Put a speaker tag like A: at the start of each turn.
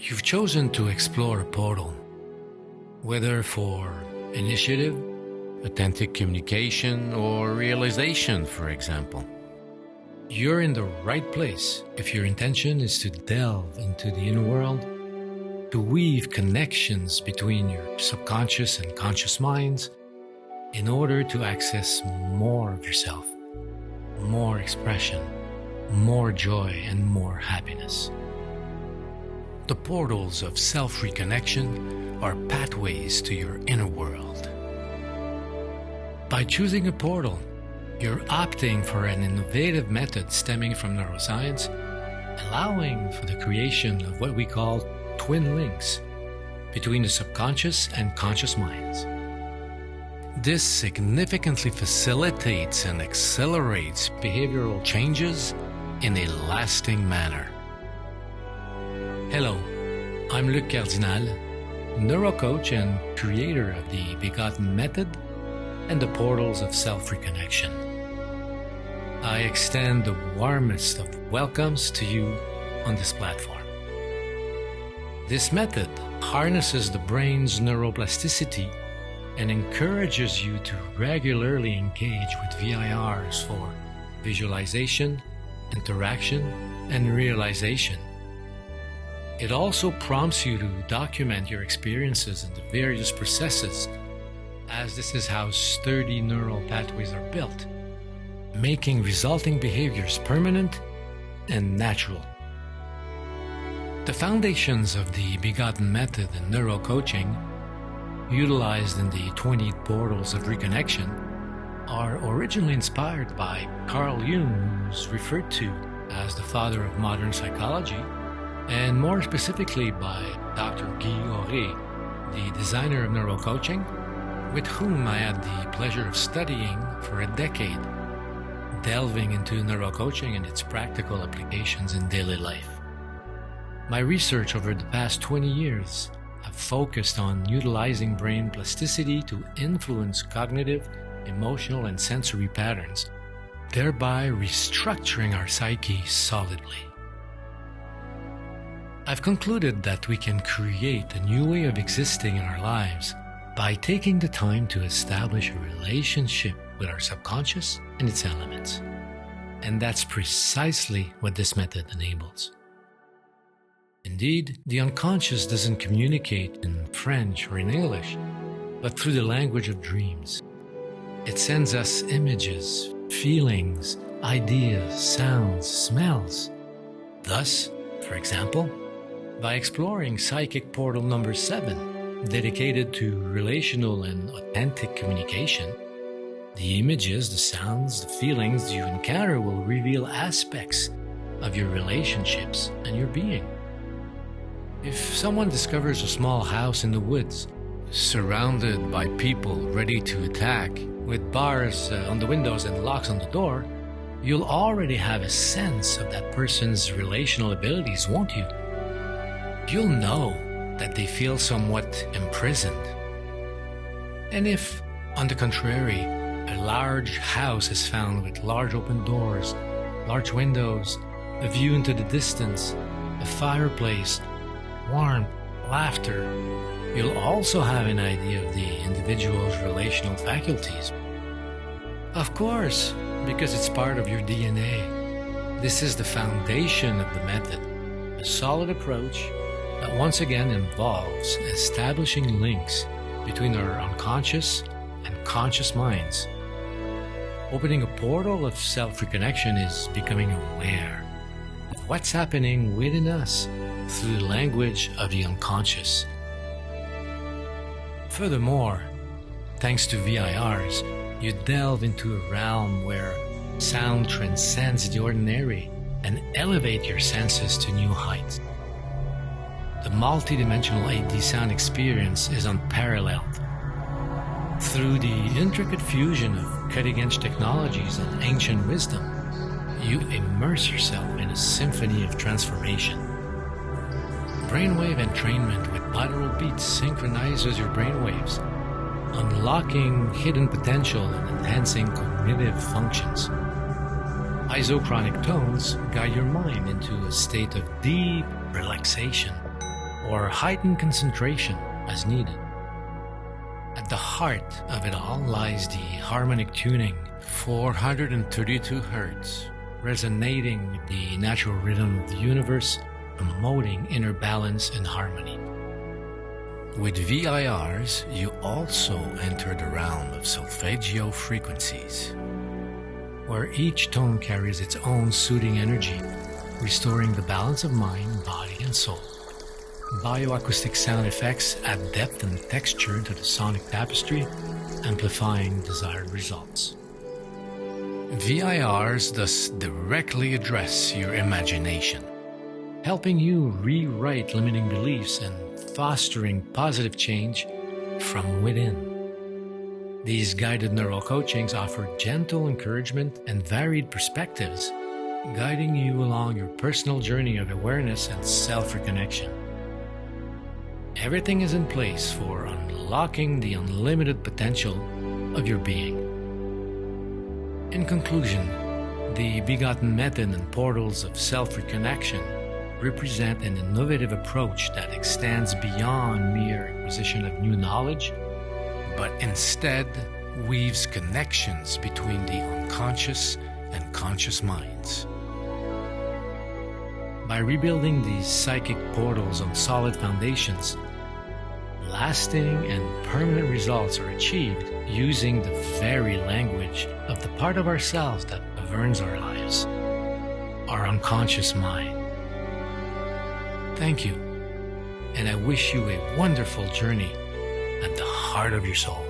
A: You've chosen to explore a portal, whether for initiative, authentic communication, or realization, for example. You're in the right place if your intention is to delve into the inner world, to weave connections between your subconscious and conscious minds in order to access more of yourself, more expression, more joy, and more happiness. The portals of self-reconnection are pathways to your inner world. By choosing a portal, you're opting for an innovative method stemming from neuroscience, allowing for the creation of what we call twin links between the subconscious and conscious minds. This significantly facilitates and accelerates behavioral changes in a lasting manner. Hello, I'm Luc Cardinal, neurocoach and creator of the Begotten Method and the Portals of Self-Reconnection. I extend the warmest of welcomes to you on this platform. This method harnesses the brain's neuroplasticity and encourages you to regularly engage with VIRs for visualization, interaction, and realization. It also prompts you to document your experiences and the various processes, as this is how sturdy neural pathways are built, making resulting behaviors permanent and natural. The foundations of the Begotten Method and neurocoaching, utilized in the 20 portals of reconnection, are originally inspired by Carl Jung, who's referred to as the father of modern psychology, and more specifically by Dr. Guy Auré, the designer of neurocoaching, with whom I had the pleasure of studying for a decade, delving into neurocoaching and its practical applications in daily life. My research over the past 20 years have focused on utilizing brain plasticity to influence cognitive, emotional, and sensory patterns, thereby restructuring our psyche solidly. I've concluded that we can create a new way of existing in our lives by taking the time to establish a relationship with our subconscious and its elements. And that's precisely what this method enables. Indeed, the unconscious doesn't communicate in French or in English, but through the language of dreams. It sends us images, feelings, ideas, sounds, smells. Thus, for example, by exploring psychic portal number 7, dedicated to relational and authentic communication, the images, the sounds, the feelings you encounter will reveal aspects of your relationships and your being. If someone discovers a small house in the woods, surrounded by people ready to attack, with bars on the windows and locks on the door, you'll already have a sense of that person's relational abilities, won't you? You'll know that they feel somewhat imprisoned. And if, on the contrary, a large house is found with large open doors, large windows, a view into the distance, a fireplace, warmth, laughter, you'll also have an idea of the individual's relational faculties. Of course, because it's part of your DNA. This is the foundation of the method, a solid approach that once again involves establishing links between our unconscious and conscious minds. Opening a portal of self-reconnection is becoming aware of what's happening within us through the language of the unconscious. Furthermore, thanks to VIRs, you delve into a realm where sound transcends the ordinary and elevate your senses to new heights. The multidimensional 8D sound experience is unparalleled. Through the intricate fusion of cutting-edge technologies and ancient wisdom, you immerse yourself in a symphony of transformation. Brainwave entrainment with binaural beats synchronizes your brainwaves, unlocking hidden potential and enhancing cognitive functions. Isochronic tones guide your mind into a state of deep relaxation, or heightened concentration as needed. At the heart of it all lies the harmonic tuning, 432 Hz, resonating with the natural rhythm of the universe, promoting inner balance and harmony. With VIRs, you also enter the realm of solfeggio frequencies, where each tone carries its own soothing energy, restoring the balance of mind, body, and soul. Bioacoustic sound effects add depth and texture to the sonic tapestry, amplifying desired results. VIRs thus directly address your imagination, helping you rewrite limiting beliefs and fostering positive change from within. These guided neural coachings offer gentle encouragement and varied perspectives, guiding you along your personal journey of awareness and self-reconnection. Everything is in place for unlocking the unlimited potential of your being. In conclusion, the begotten method and portals of self-reconnection represent an innovative approach that extends beyond mere acquisition of new knowledge, but instead weaves connections between the unconscious and conscious minds. By rebuilding these psychic portals on solid foundations, lasting and permanent results are achieved using the very language of the part of ourselves that governs our lives, our unconscious mind. Thank you, and I wish you a wonderful journey at the heart of your soul.